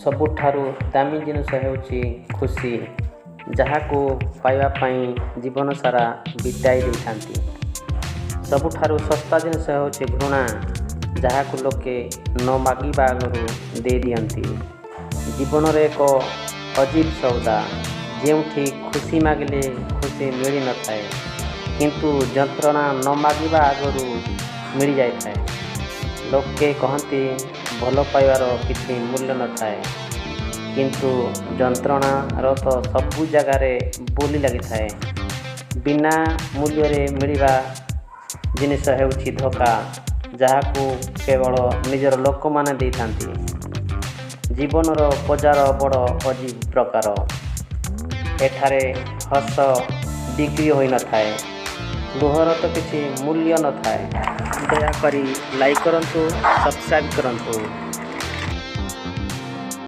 ସବୁଠାରୁ ଦାମୀ ଜିନିଷ ହେଉଛି ଖୁସି, ଯାହାକୁ ପାଇବା ପାଇଁ ଜୀବନ ସାରା ବିତାଇ ଦେଇଥାନ୍ତି। ସବୁଠାରୁ ଶସ୍ତା ଜିନିଷ ହେଉଛି ଘୃଣା, ଯାହାକୁ ଲୋକେ ନ ମାଗିବା ଆଗରୁ ଦେଇଦିଅନ୍ତି। ଜୀବନରେ ଏକ ଅଜୀବ ସଉଦା, ଯେଉଁଠି ଖୁସି ମାଗିଲେ ଖୁସି ମିଳିନଥାଏ, କିନ୍ତୁ ଯନ୍ତ୍ରଣା ନ ମାଗିବା ଆଗରୁ ମିଳିଯାଇଥାଏ। ଲୋକେ କହନ୍ତି ଭଲ ପାଇବାର କିଛି ମୂଲ୍ୟ ନଥାଏ, କିନ୍ତୁ ଯନ୍ତ୍ରଣାର ତ ସବୁ ଜାଗାରେ ବୋଲି ଲାଗିଥାଏ। ବିନା ମୂଲ୍ୟରେ ମିଳିବା ଜିନିଷ ହେଉଛି ଧୋକା, ଯାହାକୁ କେବଳ ନିଜର ଲୋକମାନେ ଦେଇଥାନ୍ତି। ଜୀବନର ବଜାର ବଡ଼ ଅଜୀବ ପ୍ରକାର। ଏଠାରେ ହସ ବିକ୍ରି ହୋଇନଥାଏ, ଲୁହର ତ କିଛି ମୂଲ୍ୟ ନଥାଏ। ଦୟାକରି ଲାଇକ୍ କରନ୍ତୁ, ସବସ୍କ୍ରାଇବ୍ କରନ୍ତୁ।